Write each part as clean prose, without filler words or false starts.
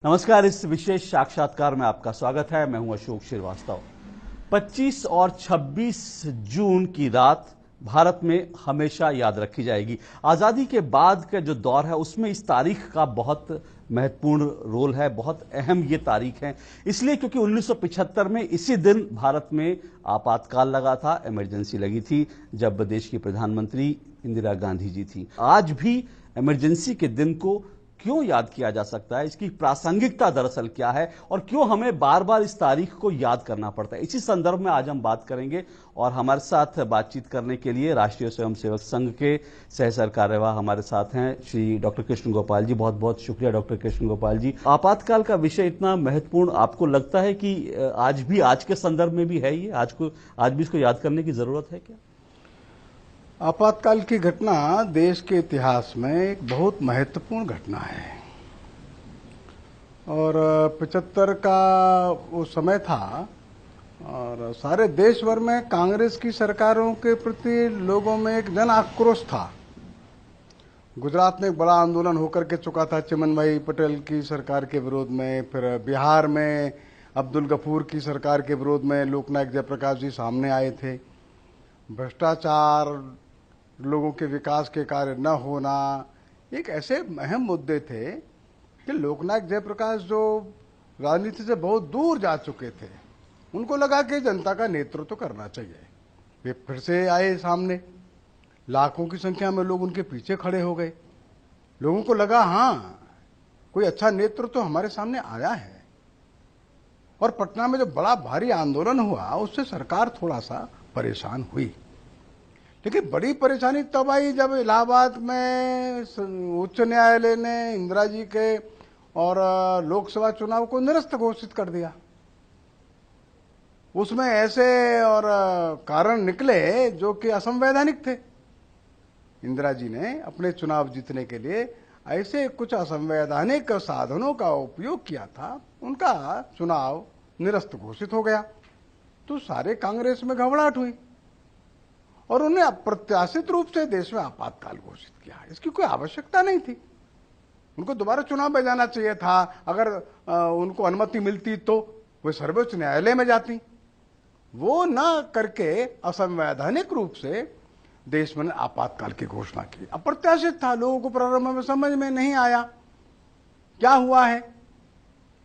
नमस्कार। इस विशेष साक्षात्कार में आपका स्वागत है। मैं हूं अशोक श्रीवास्तव। 25 और 26 जून की रात भारत में हमेशा याद रखी जाएगी। आज़ादी के बाद का जो दौर है उसमें इस तारीख का बहुत महत्वपूर्ण रोल है, बहुत अहम ये तारीख है। इसलिए क्योंकि 1975 में इसी दिन भारत में आपातकाल लगा था, इमरजेंसी लगी थी, जब देश की प्रधानमंत्री इंदिरा गांधी जी थी। आज भी इमरजेंसी के दिन को क्यों याद किया जा सकता है, इसकी प्रासंगिकता दरअसल क्या है और क्यों हमें बार बार इस तारीख को याद करना पड़ता है, इसी संदर्भ में आज हम बात करेंगे। और हमारे साथ बातचीत करने के लिए राष्ट्रीय स्वयंसेवक संघ के सह सरकार्यवाह हमारे साथ हैं श्री डॉक्टर कृष्ण गोपाल जी। बहुत बहुत शुक्रिया डॉक्टर कृष्ण गोपाल जी। आपातकाल का विषय इतना महत्वपूर्ण आपको लगता है कि आज भी, आज के संदर्भ में भी है ये, आज भी इसको याद करने की जरूरत है क्या? आपातकाल की घटना देश के इतिहास में एक बहुत महत्वपूर्ण घटना है और 75 का वो समय था और सारे देश भर में कांग्रेस की सरकारों के प्रति लोगों में एक जन आक्रोश था। गुजरात में एक बड़ा आंदोलन होकर के चुका था चिमन भाई पटेल की सरकार के विरोध में, फिर बिहार में अब्दुल गफूर की सरकार के विरोध में लोकनायक जयप्रकाश जी सामने आए थे। भ्रष्टाचार, लोगों के विकास के कार्य न होना, एक ऐसे अहम मुद्दे थे कि लोकनायक जयप्रकाश जो राजनीति से बहुत दूर जा चुके थे, उनको लगा कि जनता का नेतृत्व करना चाहिए। वे फिर से आए सामने, लाखों की संख्या में लोग उनके पीछे खड़े हो गए। लोगों को लगा हाँ, कोई अच्छा नेतृत्व हमारे सामने आया है। और पटना में जो बड़ा भारी आंदोलन हुआ उससे सरकार थोड़ा सा परेशान हुई। लेकिन बड़ी परेशानी तब आई जब इलाहाबाद में उच्च न्यायालय ने इंदिरा जी के और लोकसभा चुनाव को निरस्त घोषित कर दिया। उसमें ऐसे और कारण निकले जो कि असंवैधानिक थे। इंदिरा जी ने अपने चुनाव जीतने के लिए ऐसे कुछ असंवैधानिक साधनों का उपयोग किया था, उनका चुनाव निरस्त घोषित हो गया। तो सारे कांग्रेस में घबराहट हुई और उन्हें अप्रत्याशित रूप से देश में आपातकाल घोषित किया। इसकी कोई आवश्यकता नहीं थी, उनको दोबारा चुनाव में जाना चाहिए था। अगर उनको अनुमति मिलती तो वे सर्वोच्च न्यायालय में जाती। वो न करके असंवैधानिक रूप से देश में आपातकाल की घोषणा की। अप्रत्याशित था, लोगों को प्रारंभ में समझ में नहीं आया क्या हुआ है।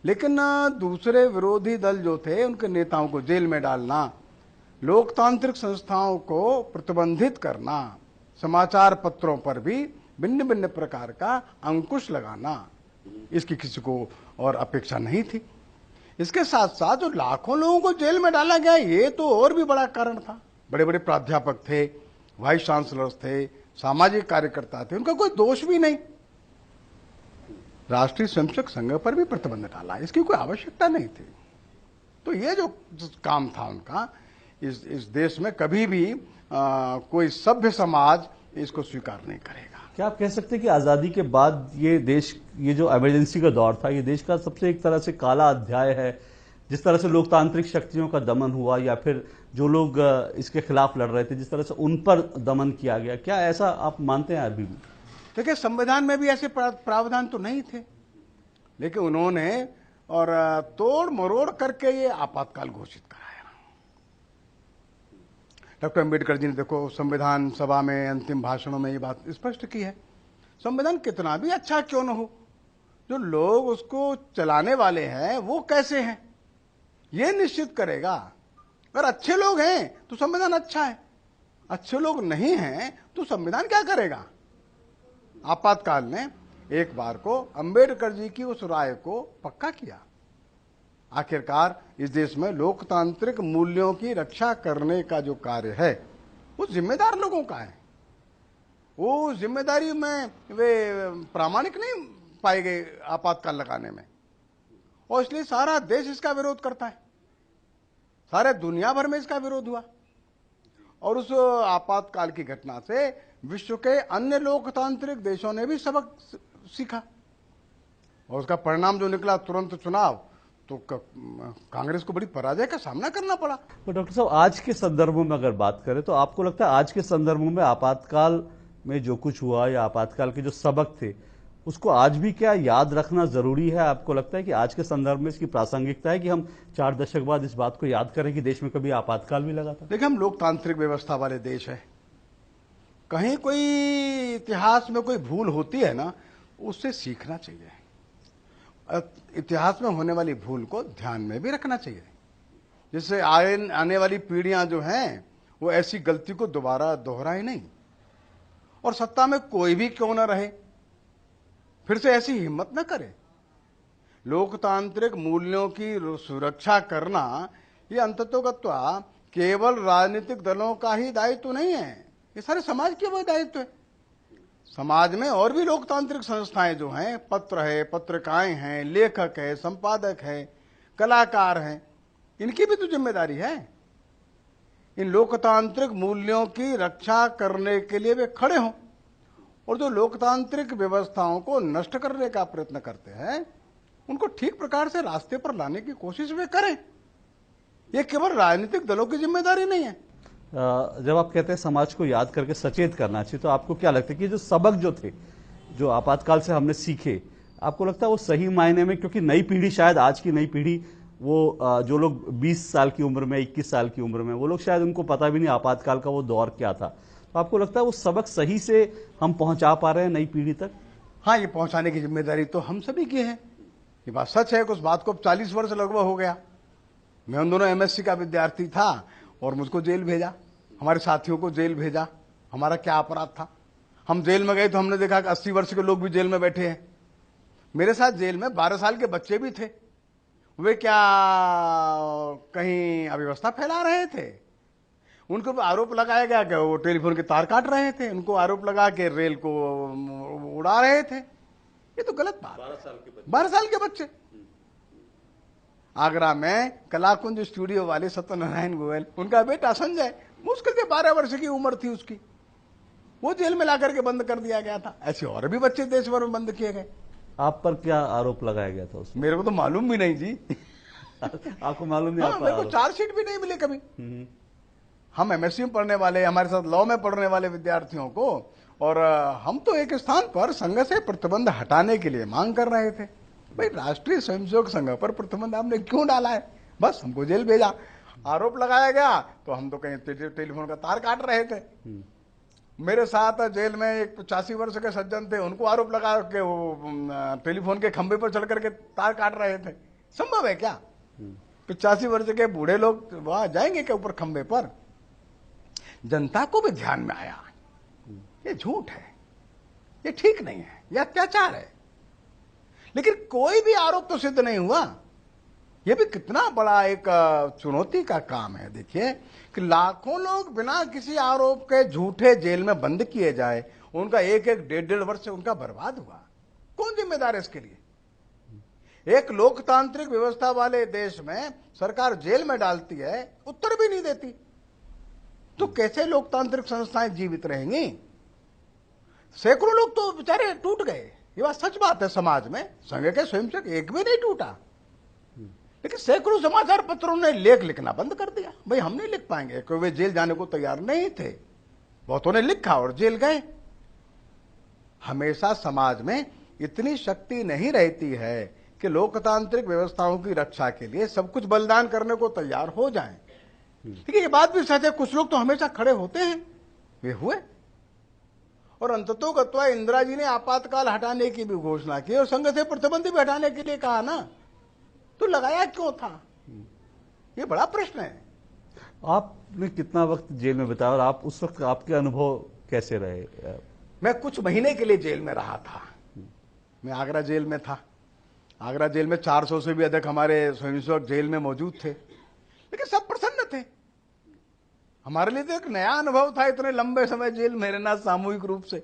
लेकिन दूसरे विरोधी दल जो थे उनके नेताओं को जेल में डालना, लोकतांत्रिक संस्थाओं को प्रतिबंधित करना, समाचार पत्रों पर भी भिन्न भिन्न प्रकार का अंकुश लगाना, इसकी किसी को और अपेक्षा नहीं थी। इसके साथ साथ जो लाखों लोगों को जेल में डाला गया, ये तो और भी बड़ा कारण था। बड़े बड़े प्राध्यापक थे, वाइस चांसलर्स थे, सामाजिक कार्यकर्ता थे, उनका कोई दोष भी नहीं। राष्ट्रीय स्वयंसेवक संघ पर भी प्रतिबंध डाला, इसकी कोई आवश्यकता नहीं थी। तो ये जो काम था उनका, इस देश में कभी भी कोई सभ्य समाज इसको स्वीकार नहीं करेगा। क्या आप कह सकते हैं कि आज़ादी के बाद ये देश, ये जो इमरजेंसी का दौर था, ये देश का सबसे एक तरह से काला अध्याय है? जिस तरह से लोकतांत्रिक शक्तियों का दमन हुआ या फिर जो लोग इसके खिलाफ लड़ रहे थे, जिस तरह से उन पर दमन किया गया, क्या ऐसा आप मानते हैं अभी भी? देखिए, संविधान में भी ऐसे प्रावधान तो नहीं थे, लेकिन उन्होंने और तोड़ मरोड़ करके ये आपातकाल घोषित कराया। डॉक्टर अम्बेडकर जी ने देखो संविधान सभा में अंतिम भाषणों में ये बात स्पष्ट की है, संविधान कितना भी अच्छा क्यों न हो, जो लोग उसको चलाने वाले हैं वो कैसे हैं ये निश्चित करेगा। अगर अच्छे लोग हैं तो संविधान अच्छा है, अच्छे लोग नहीं हैं तो संविधान क्या करेगा। आपातकाल ने एक बार को अंबेडकर जी की उस राय को पक्का किया। आखिरकार इस देश में लोकतांत्रिक मूल्यों की रक्षा करने का जो कार्य है वो जिम्मेदार लोगों का है। वो जिम्मेदारी में वे प्रामाणिक नहीं पाए गए आपातकाल लगाने में, और इसलिए सारा देश इसका विरोध करता है, सारे दुनिया भर में इसका विरोध हुआ। और उस आपातकाल की घटना से विश्व के अन्य लोकतांत्रिक देशों ने भी सबक सीखा और उसका परिणाम जो निकला तुरंत चुनाव, तो कांग्रेस को बड़ी पराजय का सामना करना पड़ा। तो डॉक्टर साहब, आज के संदर्भों में अगर बात करें तो आपको लगता है आज के संदर्भों में आपातकाल में जो कुछ हुआ या आपातकाल के जो सबक थे उसको आज भी क्या याद रखना जरूरी है? आपको लगता है कि आज के संदर्भ में इसकी प्रासंगिकता है कि हम 4 दशक बाद इस बात को याद करें कि देश में कभी आपातकाल भी लगा था? देखिए, हम लोकतांत्रिक व्यवस्था वाले देश हैं। कहीं कोई इतिहास में कोई भूल होती है ना, उससे सीखना चाहिए। इतिहास में होने वाली भूल को ध्यान में भी रखना चाहिए, जिससे आने वाली पीढ़ियां जो हैं वो ऐसी गलती को दोबारा दोहराए नहीं। और सत्ता में कोई भी क्यों न रहे, फिर से ऐसी हिम्मत न करे। लोकतांत्रिक मूल्यों की सुरक्षा करना ये अंततोगत्वा केवल राजनीतिक दलों का ही दायित्व नहीं है, ये सारे समाज के वो दायित्व है। समाज में और भी लोकतांत्रिक संस्थाएं जो हैं, पत्र है, पत्रिकाएं हैं, लेखक है, संपादक है, कलाकार हैं, इनकी भी तो जिम्मेदारी है। इन लोकतांत्रिक मूल्यों की रक्षा करने के लिए वे खड़े हों, और जो लोकतांत्रिक व्यवस्थाओं को नष्ट करने का प्रयत्न करते हैं उनको ठीक प्रकार से रास्ते पर लाने की कोशिश वे करें। ये केवल राजनीतिक दलों की जिम्मेदारी नहीं है। जब आप कहते हैं समाज को याद करके सचेत करना चाहिए, तो आपको क्या लगता है कि जो सबक जो थे, जो आपातकाल से हमने सीखे, आपको लगता है वो सही मायने में, क्योंकि नई पीढ़ी, शायद आज की नई पीढ़ी, वो जो लोग 20 साल की उम्र में, 21 साल की उम्र में, वो लोग शायद उनको पता भी नहीं आपातकाल का वो दौर क्या था, तो आपको लगता है वो सबक सही से हम पहुंचा पा रहे हैं नई पीढ़ी तक? हाँ, ये पहुंचाने की जिम्मेदारी तो हम सभी की है। ये बात सच है कि उस बात को 40 वर्ष लगभग हो गया। मैं उन दोनों MSc का विद्यार्थी था और मुझको जेल भेजा, हमारे साथियों को जेल भेजा। हमारा क्या अपराध था? हम जेल में गए तो हमने देखा कि 80 वर्ष के लोग भी जेल में बैठे हैं। मेरे साथ जेल में 12 साल के बच्चे भी थे। वे क्या कहीं अव्यवस्था फैला रहे थे? उनको आरोप लगाया गया कि वो टेलीफोन के तार काट रहे थे, उनको आरोप लगा के रेल को उड़ा रहे थे। ये तो गलत बात। 12 साल के बच्चे। आगरा में कलाकुंज स्टूडियो वाले सत्यनारायण गोयल, उनका बेटा संजय, मुश्किल से 12 वर्ष की उम्र थी उसकी, वो जेल में लाकर के बंद कर दिया गया था। ऐसे और भी बच्चे देश भर में बंद किए गए। आप पर क्या आरोप लगाया गया था उसमें? मेरे को तो मालूम भी नहीं जी। आपको मालूम नहीं? हाँ, मेरे को चार्जशीट भी नहीं मिले कभी। हम MSc में पढ़ने वाले, हमारे साथ लॉ में पढ़ने वाले विद्यार्थियों को, और हम तो एक स्थान पर संघ से प्रतिबंध हटाने के लिए मांग कर रहे थे। भाई, राष्ट्रीय स्वयंसेवक संघ पर प्रतिबंध आपने क्यों डाला है? बस हमको जेल भेजा। आरोप लगाया गया तो हम तो कहीं टेलीफोन का तार काट रहे थे। मेरे साथ जेल में एक 85 वर्ष के सज्जन थे, उनको आरोप लगा के वो टेलीफोन के खंभे पर चढ़ करके तार काट रहे थे। संभव है क्या? 85 वर्ष के बूढ़े लोग वहां जाएंगे क्या ऊपर खंभे पर? जनता को भी ध्यान में आया ये झूठ है, ये ठीक नहीं है, ये अत्याचार है। लेकिन कोई भी आरोप तो सिद्ध नहीं हुआ। ये भी कितना बड़ा एक चुनौती का काम है। देखिए कि लाखों लोग बिना किसी आरोप के झूठे जेल में बंद किए जाए, उनका एक एक 1.5 वर्ष से उनका बर्बाद हुआ। कौन जिम्मेदार है इसके लिए? एक लोकतांत्रिक व्यवस्था वाले देश में सरकार जेल में डालती है, उत्तर भी नहीं देती, तो कैसे लोकतांत्रिक संस्थाएं जीवित रहेंगी? सैकड़ों लोग तो बेचारे टूट गए। ये बात सच बात है। समाज में संघ के स्वयंसेवक एक भी नहीं टूटा, लेकिन सैकड़ों समाचार पत्रों ने लेख लिखना बंद कर दिया। भाई, हम नहीं लिख पाएंगे, क्योंकि वे जेल जाने को तैयार नहीं थे। बहुतों ने लिखा और जेल गए। हमेशा समाज में इतनी शक्ति नहीं रहती है कि लोकतांत्रिक व्यवस्थाओं की रक्षा के लिए सब कुछ बलिदान करने को तैयार हो जाएं। देखिए, ये बात भी सच है, कुछ लोग तो हमेशा खड़े होते हैं, वे हुए। और अंततोगत्वा इंदिरा जी ने आपातकाल हटाने की भी घोषणा की और संघ से प्रतिबंध भी हटाने के लिए कहा ना, तो लगाया क्यों था? ये बड़ा प्रश्न है। आपने कितना वक्त जेल में बिताया और आप उस वक्त आपके अनुभव कैसे रहे? मैं कुछ महीने के लिए जेल में रहा था। मैं आगरा जेल में था। आगरा जेल में 400 से भी अधिक हमारे स्वयंसेवक जेल में मौजूद थे, लेकिन सब प्रसन्न थे। हमारे लिए तो एक नया अनुभव था, इतने लंबे समय जेल में रहना सामूहिक रूप से।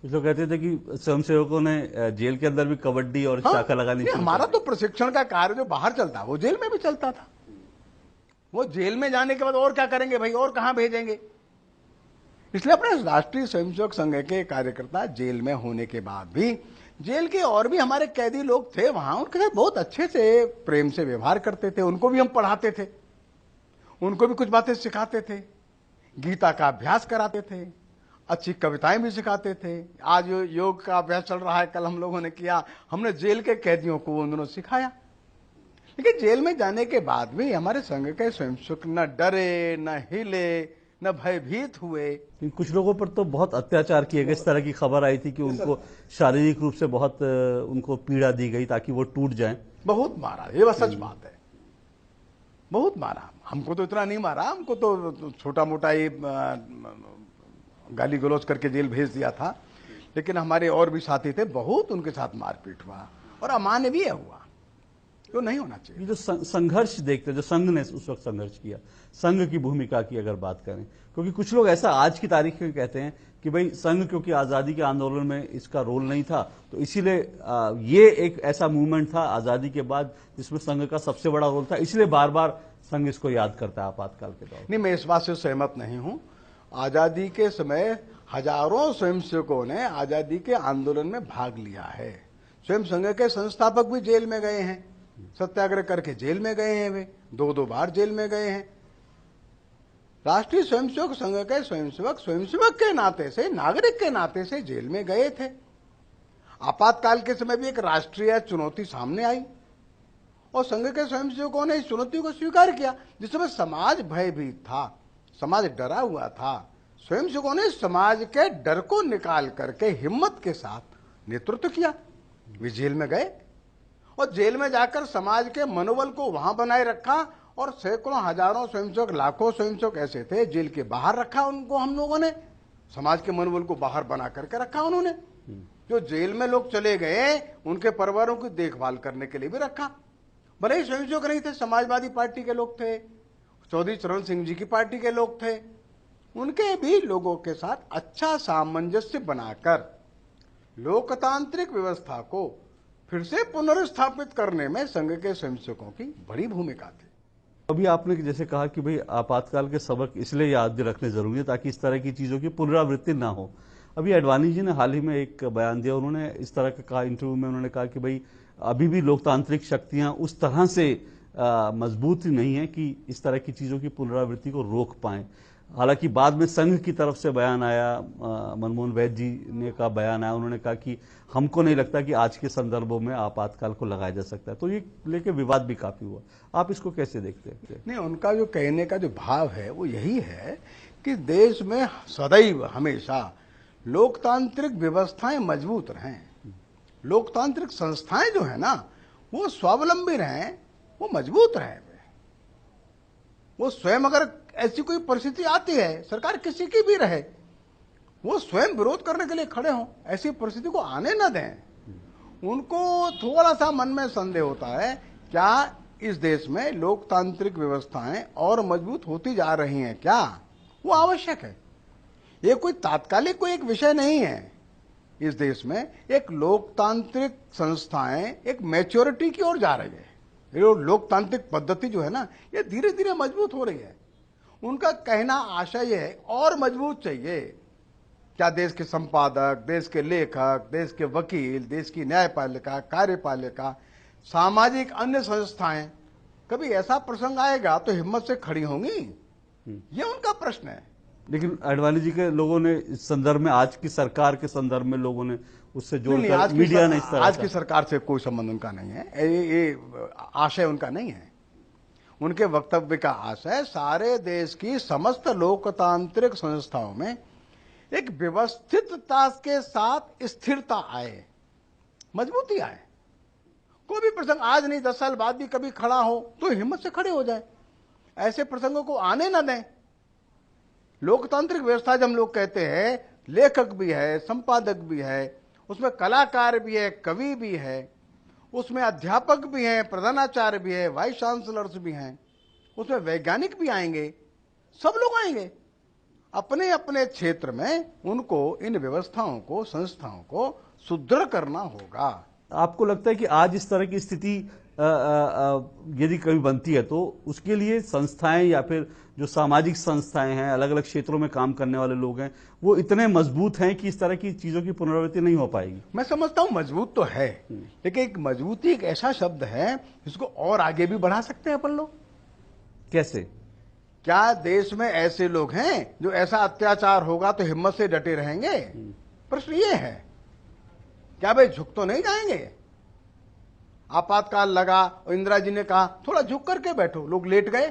कुछ लोग कहते थे कि स्वयंसेवकों ने जेल के अंदर भी कबड्डी और शाखा लगानी चाहिए। हमारा तो प्रशिक्षण का कार्य जो बाहर चलता वो जेल में भी चलता था। वो जेल में जाने के बाद और क्या करेंगे भाई, और कहां भेजेंगे? इसलिए अपने राष्ट्रीय स्वयंसेवक संघ के कार्यकर्ता जेल में होने के बाद भी, जेल के और भी हमारे कैदी लोग थे वहां, उनके साथ बहुत अच्छे से प्रेम से व्यवहार करते थे। उनको भी हम पढ़ाते थे, उनको भी कुछ बातें सिखाते थे, गीता का अभ्यास कराते थे, अच्छी कविताएं भी सिखाते थे। आज योग का अभ्यास चल रहा है, कल हम लोगों ने किया, हमने जेल के कैदियों को उन दिनों सिखाया। लेकिन जेल में जाने के बाद भी हमारे संघ के स्वयंसेवक न डरे, न हिले, न भयभीत हुए। कुछ लोगों पर तो बहुत अत्याचार किए गए, इस तरह की खबर आई थी कि उनको शारीरिक रूप से बहुत उनको पीड़ा दी गई ताकि वो टूट जाएं। बहुत मारा, ये बस सच बात है, बहुत मारा। हमको तो इतना नहीं मारा, हमको तो छोटा मोटा ही गाली गलौज करके जेल भेज दिया था। लेकिन हमारे और भी साथी थे, बहुत उनके साथ मारपीट हुआ और अमानवीय हुआ, जो नहीं होना चाहिए। जो संघर्ष देखते, जो संघ ने उस वक्त संघर्ष किया, संघ की भूमिका की अगर बात करें, क्योंकि कुछ लोग ऐसा आज की तारीख में कहते हैं कि भाई संघ क्योंकि आजादी के आंदोलन में इसका रोल नहीं था, तो इसीलिए ये एक ऐसा मूवमेंट था आजादी के बाद जिसमें संघ का सबसे बड़ा रोल था, इसलिए बार बार संघ इसको याद करता है आपातकाल के दौरान। नहीं, मैं इस बात से सहमत नहीं हूं। आजादी के समय हजारों स्वयंसेवकों ने आजादी के आंदोलन में भाग लिया है। स्वयं संघ के संस्थापक भी जेल में गए हैं, सत्याग्रह करके जेल में गए हैं, वे दो बार जेल में गए हैं। राष्ट्रीय स्वयंसेवक संघ के स्वयंसेवक के नाते से, नागरिक के नाते से जेल में गए थे। आपातकाल के समय भी एक राष्ट्रीय चुनौती सामने आई और संघ के स्वयंसेवकों ने इस चुनौती को स्वीकार किया। जिस समय समाज भयभीत था, समाज डरा हुआ था, स्वयंसेवकों ने समाज के डर को निकाल करके हिम्मत के साथ नेतृत्व किया। वे जेल में गए और जेल में जाकर समाज के मनोबल को वहां बनाए रखा और सैकड़ों हजारों स्वयंसेवक, लाखों स्वयंसेवक ऐसे थे, जेल के बाहर रखा उनको। हम लोगों ने समाज के मनोबल को बाहर बना करके रखा उन्होंने। जो जेल में लोग चले गए उनके परिवारों की देखभाल करने के लिए भी रखा। भले ही स्वयंसेवक नहीं थे, समाजवादी पार्टी के लोग थे, चौधरी चरण सिंह जी की पार्टी के लोग थे, उनके भी लोगों के साथ अच्छा सामंजस्य बनाकर लोकतांत्रिक व्यवस्था को फिर से पुनर्स्थापित करने में संघ के स्वयंसेवकों की बड़ी भूमिका थी। अभी आपने जैसे कहा कि भाई आपातकाल के सबक इसलिए याद रखने जरूरी है ताकि इस तरह की चीजों की पुनरावृत्ति ना हो। अभी अडवाणी जी ने हाल ही में एक बयान दिया, उन्होंने इस तरह का कहा इंटरव्यू में, उन्होंने कहा कि भाई अभी भी लोकतांत्रिक शक्तियां उस तरह से मजबूत नहीं है कि इस तरह की चीजों की पुनरावृत्ति को रोक पाए। हालांकि बाद में संघ की तरफ से बयान आया, मनमोहन वैद्य जी ने का बयान आया, उन्होंने कहा कि हमको नहीं लगता कि आज के संदर्भों में आपातकाल को लगाया जा सकता है। तो ये लेके विवाद भी काफी हुआ, आप इसको कैसे देखते हैं? नहीं, उनका जो कहने का जो भाव है वो यही है कि देश में सदैव हमेशा लोकतांत्रिक व्यवस्थाएं मजबूत रहें, लोकतांत्रिक संस्थाएं जो है ना वो स्वावलंबी रहें, वो मजबूत रहें। वो स्वयं अगर ऐसी कोई परिस्थिति आती है, सरकार किसी की भी रहे, वो स्वयं विरोध करने के लिए खड़े हों, ऐसी परिस्थिति को आने न दें। उनको थोड़ा सा मन में संदेह होता है, क्या इस देश में लोकतांत्रिक व्यवस्थाएं और मजबूत होती जा रही हैं क्या? वो आवश्यक है। ये कोई तात्कालिक कोई एक विषय नहीं है। इस देश में एक लोकतांत्रिक संस्थाएं एक मैच्योरिटी की ओर जा रही है। ये लोकतांत्रिक पद्धति जो है ना, ये धीरे धीरे मजबूत हो रही है। उनका कहना आशय है और मजबूत चाहिए। क्या देश के संपादक, देश के लेखक, देश के वकील, देश की न्यायपालिका, कार्यपालिका, सामाजिक अन्य संस्थाएं, कभी ऐसा प्रसंग आएगा तो हिम्मत से खड़ी होंगी? ये उनका प्रश्न है। लेकिन अडवाणी जी के लोगों ने इस संदर्भ में, आज की सरकार के संदर्भ में लोगों ने उससे जोड़कर, मीडिया ने इस तरह, आज की सरकार से कोई संबंध उनका नहीं है। ये आशय उनका नहीं है। उनके वक्तव्य का आशय सारे देश की समस्त लोकतांत्रिक संस्थाओं में एक व्यवस्थितता के साथ स्थिरता आए, मजबूती आए। कोई भी प्रसंग आज नहीं 10 साल बाद भी कभी खड़ा हो तो हिम्मत से खड़े हो जाए। ऐसे प्रसंगों को आने न दें। लोकतांत्रिक व्यवस्था जब हम लोग कहते हैं, लेखक भी है, संपादक भी है, उसमें कलाकार भी है, कवि भी है, उसमें अध्यापक भी हैं, प्रधानाचार्य भी है, वाइस चांसलर्स भी हैं, उसमें वैज्ञानिक भी आएंगे, सब लोग आएंगे। अपने अपने क्षेत्र में उनको इन व्यवस्थाओं को, संस्थाओं को सुदृढ़ करना होगा। आपको लगता है कि आज इस तरह की स्थिति यदि कभी बनती है तो उसके लिए संस्थाएं या फिर जो सामाजिक संस्थाएं हैं, अलग अलग क्षेत्रों में काम करने वाले लोग हैं, वो इतने मजबूत हैं कि इस तरह की चीजों की पुनरावृत्ति नहीं हो पाएगी? मैं समझता हूं मजबूत तो है, लेकिन एक मजबूती एक ऐसा शब्द है जिसको और आगे भी बढ़ा सकते हैं अपन लोग। कैसे? क्या देश में ऐसे लोग हैं जो ऐसा अत्याचार होगा तो हिम्मत से डटे रहेंगे? प्रश्न ये है। क्या भाई झुक तो नहीं जाएंगे? आपातकाल लगा और इंदिरा जी ने कहा थोड़ा झुक करके बैठो, लोग लेट गए।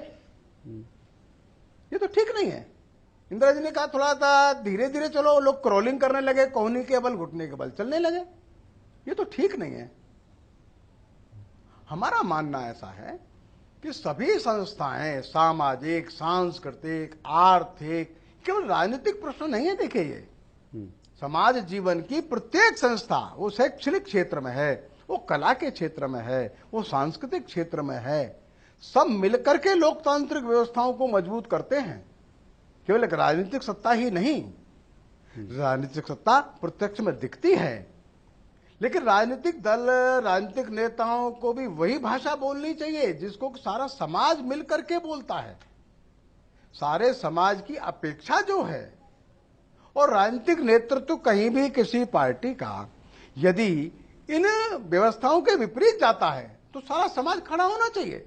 ये तो ठीक नहीं है। इंदिरा जी ने कहा थोड़ा सा धीरे धीरे चलो, लोग क्रॉलिंग करने लगे, कोहनी के बल घुटने के बल चलने लगे। ये तो ठीक नहीं है। हमारा मानना ऐसा है कि सभी संस्थाएं, सामाजिक, सांस्कृतिक, आर्थिक, केवल राजनीतिक प्रश्न नहीं है। देखिए, ये समाज जीवन की प्रत्येक संस्था, वो शैक्षणिक क्षेत्र में है, वो कला के क्षेत्र में है, वो सांस्कृतिक क्षेत्र में है, सब मिलकर के लोकतांत्रिक व्यवस्थाओं को मजबूत करते हैं। केवल एक राजनीतिक सत्ता ही नहीं, राजनीतिक सत्ता प्रत्यक्ष में दिखती है, लेकिन राजनीतिक दल, राजनीतिक नेताओं को भी वही भाषा बोलनी चाहिए जिसको सारा समाज मिलकर के बोलता है। सारे समाज की अपेक्षा जो है, और राजनीतिक नेतृत्व कहीं भी किसी पार्टी का यदि इन व्यवस्थाओं के विपरीत जाता है तो सारा समाज खड़ा होना चाहिए,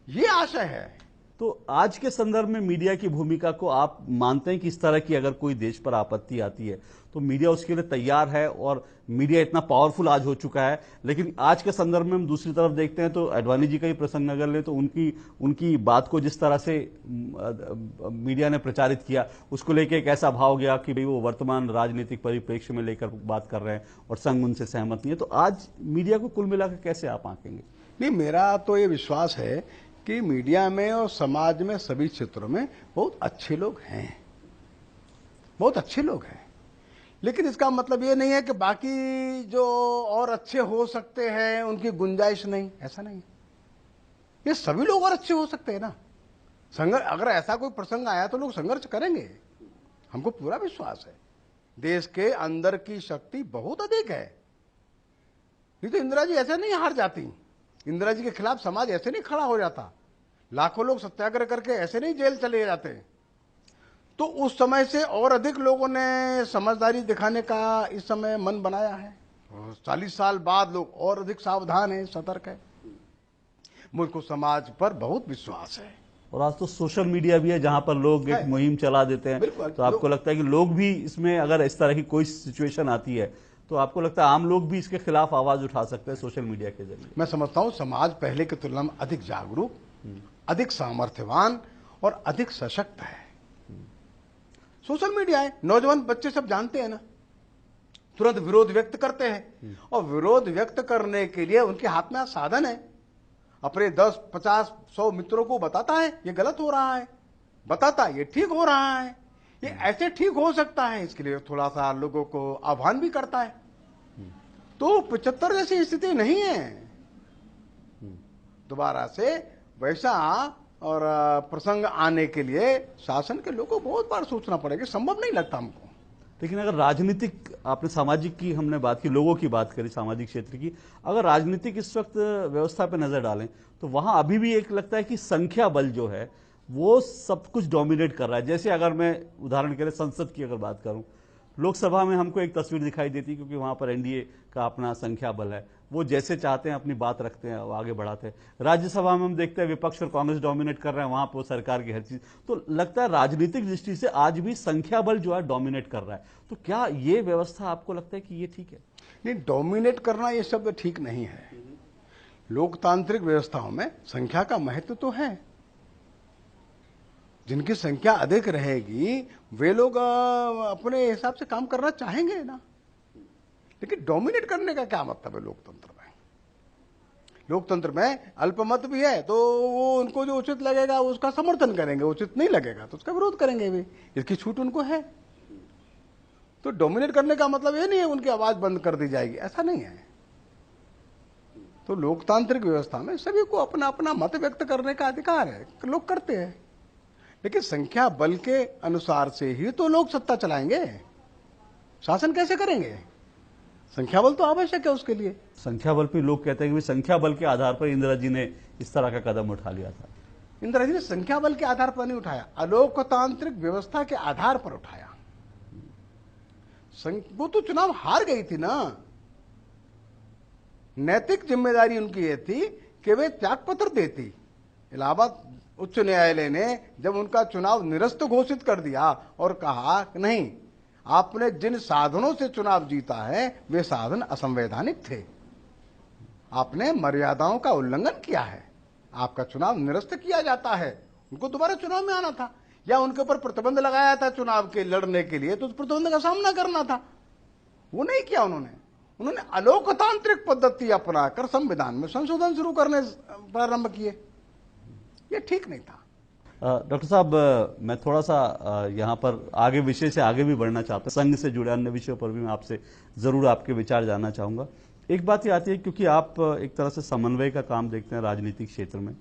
ये आशय है। तो आज के संदर्भ में मीडिया की भूमिका को आप मानते हैं कि इस तरह की अगर कोई देश पर आपत्ति आती है तो मीडिया उसके लिए तैयार है, और मीडिया इतना पावरफुल आज हो चुका है? लेकिन आज के संदर्भ में हम दूसरी तरफ देखते हैं तो अडवाणी जी का ही प्रसंग अगर ले तो उनकी बात को जिस तरह से मीडिया ने प्रचारित किया, उसको लेकर एक ऐसा भाव गया कि भाई वो वर्तमान राजनीतिक परिप्रेक्ष्य में लेकर बात कर रहे हैं और संघ उनसे सहमत नहीं है। तो आज मीडिया को कुल मिलाकर कैसे आप आंकेंगे? नहीं, मेरा तो ये विश्वास है कि मीडिया में और समाज में सभी क्षेत्रों में बहुत अच्छे लोग हैं, बहुत अच्छे लोग हैं। लेकिन इसका मतलब ये नहीं है कि बाकी जो और अच्छे हो सकते हैं उनकी गुंजाइश नहीं, ऐसा नहीं है। ये सभी लोग और अच्छे हो सकते हैं ना। संघर्ष, अगर ऐसा कोई प्रसंग आया तो लोग संघर्ष करेंगे, हमको पूरा विश्वास है। देश के अंदर की शक्ति बहुत अधिक है। नहीं तो इंदिरा जी ऐसे नहीं हार जाती, इंदिरा जी के खिलाफ समाज ऐसे नहीं खड़ा हो जाता, लाखों लोग सत्याग्रह करके ऐसे नहीं जेल चले जाते। तो उस समय से और अधिक लोगों ने समझदारी दिखाने का इस समय मन बनाया है। 40 साल बाद लोग और अधिक सावधान हैं, सतर्क है। मुझको समाज पर बहुत विश्वास है। और आज तो सोशल मीडिया भी है जहां पर लोग एक मुहिम चला देते हैं। तो आपको लगता है कि लोग भी इसमें, अगर इस तरह की कोई सिचुएशन आती है तो आपको लगता है आम लोग भी इसके खिलाफ आवाज उठा सकते हैं सोशल मीडिया के जरिए? मैं समझता हूं समाज पहले की तुलना में अधिक जागरूक, अधिक सामर्थ्यवान और अधिक सशक्त है। सोशल मीडिया है, नौजवान बच्चे सब जानते हैं ना, तुरंत विरोध व्यक्त करते हैं, और विरोध व्यक्त करने के लिए उनके हाथ में साधन है। अपने 10, 50, 100 मित्रों को बताता है ये गलत हो रहा है, बताता है ये ठीक हो रहा है, ये ऐसे ठीक हो सकता है, इसके लिए थोड़ा सा लोगों को आह्वान भी करता है। तो 75 जैसी स्थिति नहीं है दोबारा से वैसा और प्रसंग आने के लिए शासन के लोगों को बहुत बार सोचना पड़ेगा, संभव नहीं लगता हमको। लेकिन अगर राजनीतिक, आपने सामाजिक की हमने बात की, लोगों की बात करी, सामाजिक क्षेत्र की, अगर राजनीतिक इस वक्त व्यवस्था पर नजर डालें तो वहां अभी भी एक लगता है कि संख्या बल जो है वो सब कुछ डोमिनेट कर रहा है। जैसे अगर मैं उदाहरण के लिए संसद की अगर बात करूं, लोकसभा में हमको एक तस्वीर दिखाई देती है क्योंकि वहां पर एनडीए का अपना संख्या बल है, वो जैसे चाहते हैं अपनी बात रखते हैं, आगे बढ़ाते हैं। राज्यसभा में हम देखते हैं विपक्ष और कांग्रेस डोमिनेट कर रहे हैं, वहां पर सरकार की हर चीज। तो लगता है राजनीतिक दृष्टि से आज भी संख्या बल जो है डोमिनेट कर रहा है। तो क्या ये व्यवस्था आपको लगता है कि ये ठीक है? नहीं, डोमिनेट करना ये शब्द ठीक नहीं है। लोकतांत्रिक व्यवस्थाओं में संख्या का महत्व तो है। जिनकी संख्या अधिक रहेगी वे लोग अपने हिसाब से काम करना चाहेंगे ना। लेकिन डोमिनेट करने का क्या मतलब है लोकतंत्र में? लोकतंत्र में अल्पमत भी है तो वो उनको जो उचित लगेगा उसका समर्थन करेंगे, उचित नहीं लगेगा तो उसका विरोध करेंगे भी, इसकी छूट उनको है। तो डोमिनेट करने का मतलब ये नहीं है उनकी आवाज बंद कर दी जाएगी, ऐसा नहीं है। तो लोकतांत्रिक व्यवस्था में सभी को अपना अपना मत व्यक्त करने का अधिकार है, लोग करते हैं। लेकिन संख्या बल के अनुसार से ही तो लोग सत्ता चलाएंगे, शासन कैसे करेंगे? संख्या बल तो आवश्यक है उसके लिए। संख्या बल पे लोग कहते हैं कि संख्या बल के आधार पर इंदिरा जी ने इस तरह का कदम उठा लिया था। इंदिरा जी ने संख्या बल के आधार पर नहीं उठाया, अलोकतांत्रिक व्यवस्था के आधार पर उठाया। वो तो चुनाव हार गई थी ना। नैतिक जिम्मेदारी उनकी ये थी कि वे त्यागपत्र देती, इलाहाबाद उच्च न्यायालय ने जब उनका चुनाव निरस्त घोषित कर दिया और कहा कि नहीं, आपने जिन साधनों से चुनाव जीता है वे साधन असंवैधानिक थे, आपने मर्यादाओं का उल्लंघन किया है, आपका चुनाव निरस्त किया जाता है। उनको दोबारा चुनाव में आना था या उनके ऊपर प्रतिबंध लगाया था चुनाव के लड़ने के लिए, तो उस प्रतिबंध का सामना करना था। वो नहीं किया उन्होंने अलोकतांत्रिक पद्धति अपनाकर संविधान में संशोधन शुरू करने प्रारंभ किए। ये ठीक नहीं था। डॉक्टर साहब, मैं थोड़ा सा यहाँ पर आगे विषय से आगे भी बढ़ना चाहता हूँ। संघ से जुड़े अन्य विषयों पर भी मैं आपसे जरूर आपके विचार जानना चाहूंगा। एक बात ये आती है, क्योंकि आप एक तरह से समन्वय का काम देखते हैं राजनीतिक क्षेत्र में।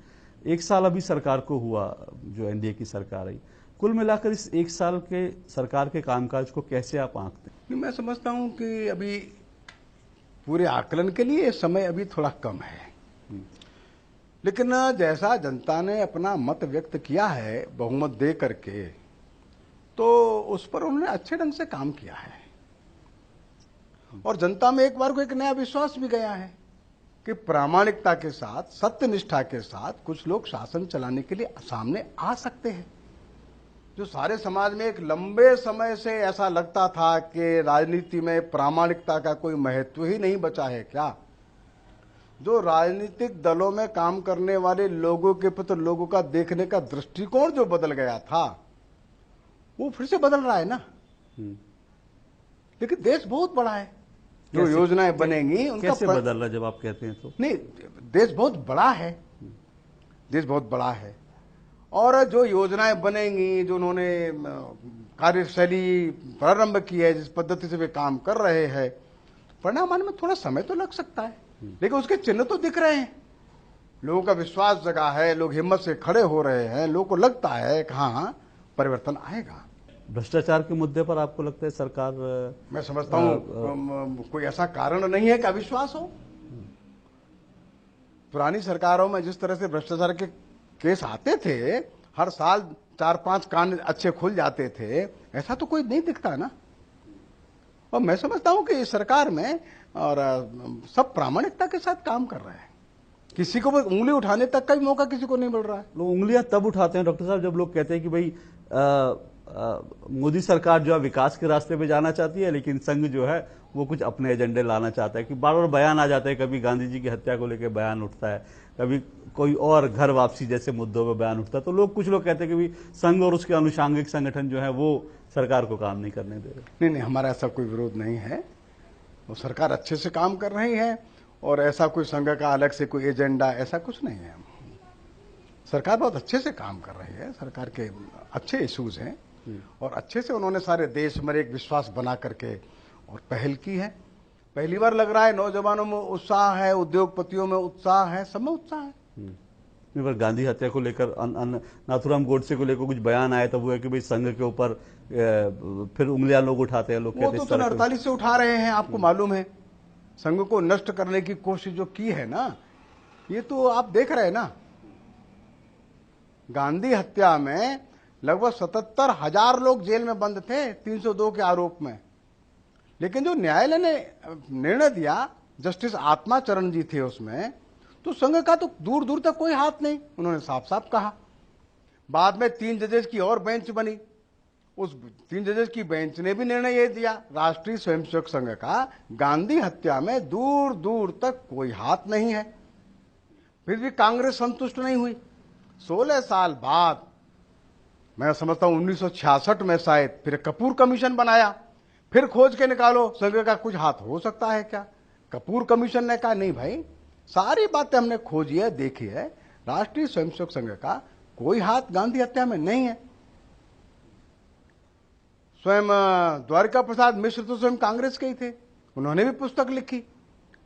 एक साल अभी सरकार को हुआ, जो एनडीए की सरकार आई, कुल मिलाकर इस एक साल के सरकार के कामकाज को कैसे आप आंकते हैं? मैं समझता हूं कि अभी पूरे आकलन के लिए समय अभी थोड़ा कम है, लेकिन जैसा जनता ने अपना मत व्यक्त किया है बहुमत दे करके, तो उस पर उन्होंने अच्छे ढंग से काम किया है और जनता में एक बार को एक नया विश्वास भी गया है कि प्रामाणिकता के साथ, सत्यनिष्ठा के साथ कुछ लोग शासन चलाने के लिए सामने आ सकते हैं। जो सारे समाज में एक लंबे समय से ऐसा लगता था कि राजनीति में प्रामाणिकता का कोई महत्व ही नहीं बचा है क्या, जो राजनीतिक दलों में काम करने वाले लोगों के प्रति लोगों का देखने का दृष्टिकोण जो बदल गया था, वो फिर से बदल रहा है ना। लेकिन देश बहुत बड़ा है, जो योजनाएं बनेंगी उनका कैसे बदल रहा है जब आप कहते हैं तो? नहीं, देश बहुत बड़ा है, देश बहुत बड़ा है और जो योजनाएं बनेंगी, जो उन्होंने कार्यशैली प्रारंभ की है, जिस पद्धति से वे काम कर रहे हैं, परिणाम आने में थोड़ा समय तो लग सकता है, लेकिन उसके चिन्ह तो दिख रहे हैं। लोगों का विश्वास जगा है, लोग हिम्मत से खड़े हो रहे हैं, लोगों को लगता है कि हाँ परिवर्तन आएगा। भ्रष्टाचार के मुद्दे पर आपको लगता है सरकार, मैं समझता हूं कोई ऐसा कारण नहीं है कि अविश्वास हो। पुरानी सरकारों में जिस तरह से भ्रष्टाचार के केस आते थे, हर साल 4-5 कांड अच्छे खुल जाते थे, ऐसा तो कोई नहीं दिखता ना। और मैं समझता हूं कि इस सरकार में और सब प्रामाणिकता के साथ काम कर रहे हैं, किसी को उंगली उठाने तक का भी मौका किसी को नहीं मिल रहा है। लोग उंगलियां तब उठाते हैं डॉक्टर साहब जब लोग कहते हैं कि भाई मोदी सरकार जो है विकास के रास्ते पे जाना चाहती है, लेकिन संघ जो है वो कुछ अपने एजेंडे लाना चाहता है। कि बार बार बयान आ जाता है, कभी गांधी जी की हत्या को लेकर बयान उठता है, कभी कोई और घर वापसी जैसे मुद्दों पर बयान उठता है, तो कुछ लोग कहते हैं कि भाई संघ और उसके अनुषांगिक संगठन जो है वो सरकार को काम नहीं करने दे रहे। नहीं, हमारा ऐसा कोई विरोध नहीं है, वो सरकार अच्छे से काम कर रही है और ऐसा कोई संघ का अलग से कोई एजेंडा ऐसा कुछ नहीं है। सरकार बहुत अच्छे से काम कर रही है, सरकार के अच्छे इश्यूज हैं और अच्छे से उन्होंने सारे देश में एक विश्वास बना करके और पहल की है। पहली बार लग रहा है नौजवानों में उत्साह है, उद्योगपतियों में उत्साह है, सब में उत्साह है। नहीं, पर गांधी हत्या को लेकर नाथूराम गोडसे को लेकर कुछ बयान आया था, वो है कि भाई संघ के ऊपर फिर उंगलियां लोग उठाते हैं, लोग कहते हैं 48 से उठा रहे हैं। आपको मालूम है संघ को नष्ट करने की कोशिश जो की है ना, ये तो आप देख रहे हैं ना। गांधी हत्या में लगभग 77,000 लोग जेल में बंद थे 302 के आरोप में, लेकिन जो न्यायालय ने निर्णय दिया, जस्टिस आत्माचरण जी थे उसमें, तो संघ का तो दूर दूर तक कोई हाथ नहीं, उन्होंने साफ साफ कहा। बाद में 3 जजेस की और बेंच बनी, उस 3 जजेस की बेंच ने भी निर्णय ये दिया, राष्ट्रीय स्वयंसेवक संघ का गांधी हत्या में दूर दूर तक कोई हाथ नहीं है। फिर भी कांग्रेस संतुष्ट नहीं हुई। 16 साल बाद, मैं समझता हूं 1966 में शायद, फिर कपूर कमीशन बनाया, फिर खोज के निकालो संघ का कुछ हाथ हो सकता है क्या। कपूर कमीशन ने कहा नहीं भाई, सारी बातें हमने खोजी है, देखी है, राष्ट्रीय स्वयंसेवक संघ का कोई हाथ गांधी हत्या में नहीं है। स्वयं द्वारिका प्रसाद मिश्र तो स्वयं कांग्रेस के ही थे, उन्होंने भी पुस्तक लिखी,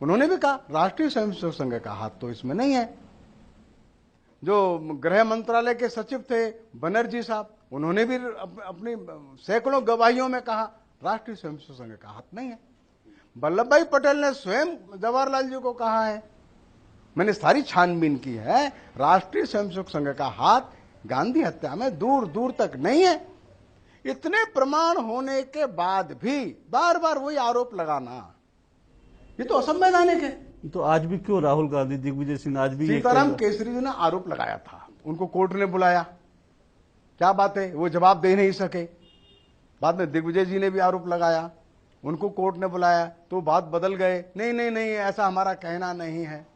उन्होंने भी कहा राष्ट्रीय स्वयंसेवक संघ का हाथ तो इसमें नहीं है। जो गृह मंत्रालय के सचिव थे बनर्जी साहब, उन्होंने भी अपनी सैकड़ों गवाहियों में कहा राष्ट्रीय स्वयंसेवक संघ का हाथ नहीं है। वल्लभ भाई पटेल ने स्वयं जवाहरलाल जी को कहा है, मैंने सारी छानबीन की है, राष्ट्रीय स्वयंसेवक संघ का हाथ गांधी हत्या में दूर दूर तक नहीं है। इतने प्रमाण होने के बाद भी बार बार वही आरोप लगाना, ये तो असंवैधानिक है। तो आज भी क्यों राहुल गांधी, दिग्विजय सिंह आज भी सीताराम केसरी जी ने आरोप लगाया था उनको कोर्ट ने बुलाया, क्या बात है, वो जवाब दे नहीं सके। बाद में दिग्विजय जी ने भी आरोप लगाया, उनको कोर्ट ने बुलाया तो बात बदल गए, नहीं नहीं नहीं ऐसा हमारा कहना नहीं है।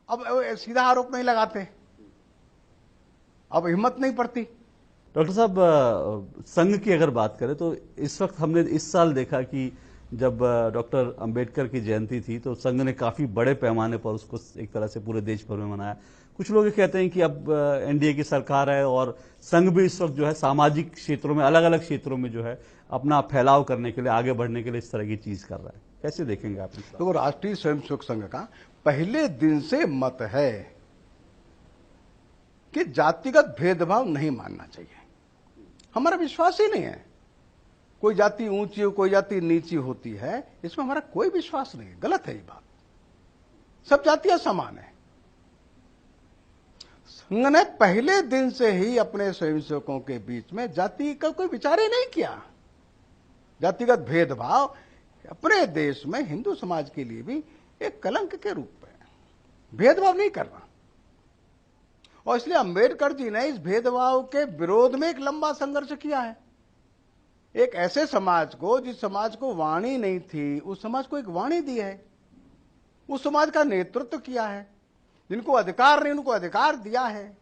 अब सीधा आरोप नहीं लगाते, अब हिम्मत नहीं पड़ती। डॉक्टर साहब, संघ की अगर बात करें तो इस वक्त हमने इस साल देखा कि जब डॉक्टर अंबेडकर की जयंती थी तो संघ ने काफी बड़े पैमाने पर उसको एक तरह से पूरे देश भर में मनाया। कुछ लोग ये कहते हैं कि अब एनडीए की सरकार है और संघ भी इस वक्त जो है सामाजिक क्षेत्रों में, अलग अलग क्षेत्रों में जो है अपना फैलाव करने के लिए, आगे बढ़ने के लिए इस तरह की चीज कर रहा है। कैसे देखेंगे आप? तो राष्ट्रीय स्वयंसेवक संघ का पहले दिन से मत है कि जातिगत भेदभाव नहीं मानना चाहिए। हमारा विश्वास ही नहीं है कोई जाति ऊंची हो कोई जाति नीची होती है, इसमें हमारा कोई विश्वास नहीं है। गलत है ये बात, सब जातियां समान है। संघ ने पहले दिन से ही अपने स्वयंसेवकों के बीच में जाति का कोई विचार ही नहीं किया। जातिगत भेदभाव अपने देश में हिंदू समाज के लिए भी एक कलंक के रूप में भेदभाव नहीं करना। और इसलिए अंबेडकर जी ने इस भेदभाव के विरोध में एक लंबा संघर्ष किया है। एक ऐसे समाज को, जिस समाज को वाणी नहीं थी, उस समाज को एक वाणी दी है, उस समाज का नेतृत्व किया है। जिनको अधिकार नहीं उनको अधिकार दिया है,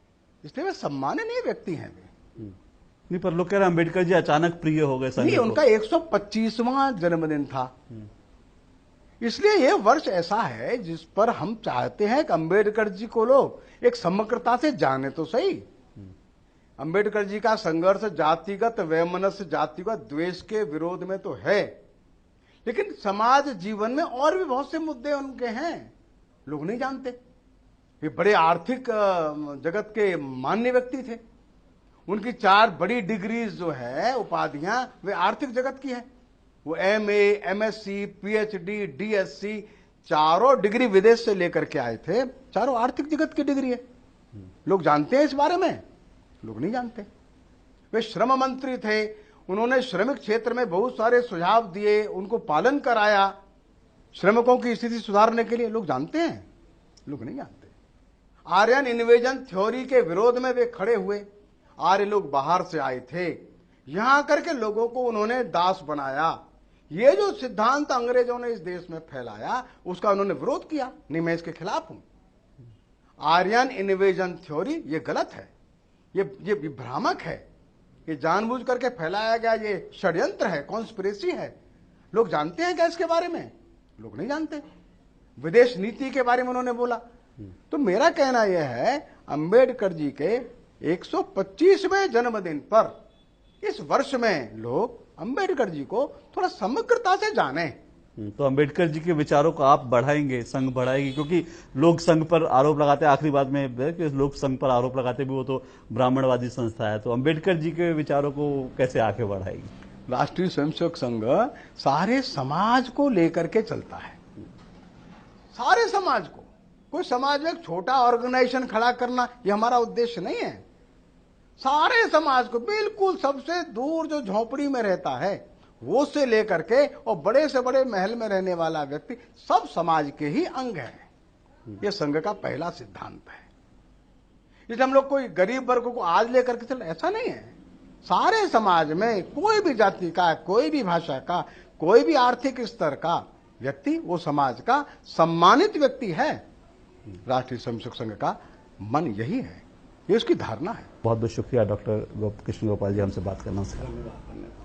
इसलिए वे सम्माननीय व्यक्ति हैं। नहीं, पर लोग कह रहे हैं अंबेडकर जी अचानक प्रिय हो गए। नहीं, उनका 125वां जन्मदिन था, इसलिए यह वर्ष ऐसा है जिस पर हम चाहते हैं कि अंबेडकर जी को लोग एक समग्रता से जाने तो सही। अंबेडकर जी का संघर्ष जातिगत वैमनस्य, जातिगत द्वेष के विरोध में तो है, लेकिन समाज जीवन में और भी बहुत से मुद्दे उनके हैं, लोग नहीं जानते। वे बड़े आर्थिक जगत के मान्य व्यक्ति थे। उनकी 4 बड़ी डिग्रीज जो है, उपाधियां, वे आर्थिक जगत की है। वो MA, MSc, PhD, DSc, चारों डिग्री विदेश से लेकर के आए थे। चारों आर्थिक जगत की डिग्री है। लोग जानते हैं इस बारे में? लोग नहीं जानते। वे श्रम मंत्री थे, उन्होंने श्रमिक क्षेत्र में बहुत सारे सुझाव दिए, उनको पालन कराया, श्रमिकों की स्थिति सुधारने के लिए। लोग जानते हैं? लोग नहीं जानते। आर्यन इन्वेजन थ्योरी के विरोध में वे खड़े हुए। आर्य लोग बाहर से आए थे, यहां करके लोगों को उन्होंने दास बनाया। ये जो सिद्धांत अंग्रेजों ने इस देश में फैलाया, उसका उन्होंने विरोध किया। नहीं, मैं इसके खिलाफ हूं। आर्यन इन्वेजन थ्योरी ये गलत है, ये भ्रामक है, ये जानबूझ करके फैलाया गया ये षड्यंत्र है, कॉन्स्पिरेसी है। लोग जानते हैं क्या इसके बारे में? लोग नहीं जानते। विदेश नीति के बारे में उन्होंने बोला। तो मेरा कहना यह है, अंबेडकर जी के 125वें जन्मदिन पर इस वर्ष में लोग अंबेडकर जी को थोड़ा समग्रता से जाने। तो अंबेडकर जी के विचारों को आप बढ़ाएंगे, संघ बढ़ाएगी? क्योंकि लोग संघ पर आरोप लगाते हैं, आखिरी बात में कि लोग संघ पर आरोप लगाते भी, वो तो ब्राह्मणवादी संस्था है, तो अंबेडकर जी के विचारों को कैसे आगे बढ़ाएगी? राष्ट्रीय स्वयंसेवक संघ सारे समाज को लेकर के चलता है, सारे समाज को। कोई समाज में एक छोटा ऑर्गेनाइजेशन खड़ा करना ये हमारा उद्देश्य नहीं है। सारे समाज को, बिल्कुल सबसे दूर जो झोपड़ी में रहता है वो से लेकर के और बड़े से बड़े महल में रहने वाला व्यक्ति, सब समाज के ही अंग है। ये संघ का पहला सिद्धांत है। इसलिए हम लोग कोई गरीब वर्ग को आज लेकर के चल, ऐसा नहीं है। सारे समाज में कोई भी जाति का, कोई भी भाषा का, कोई भी आर्थिक स्तर का व्यक्ति वो समाज का सम्मानित व्यक्ति है। राष्ट्रीय स्वयंसेवक संघ का मन यही है, ये उसकी धारणा है। बहुत बहुत शुक्रिया डॉक्टर कृष्ण गोपाल जी, हमसे बात करना। धन्यवाद।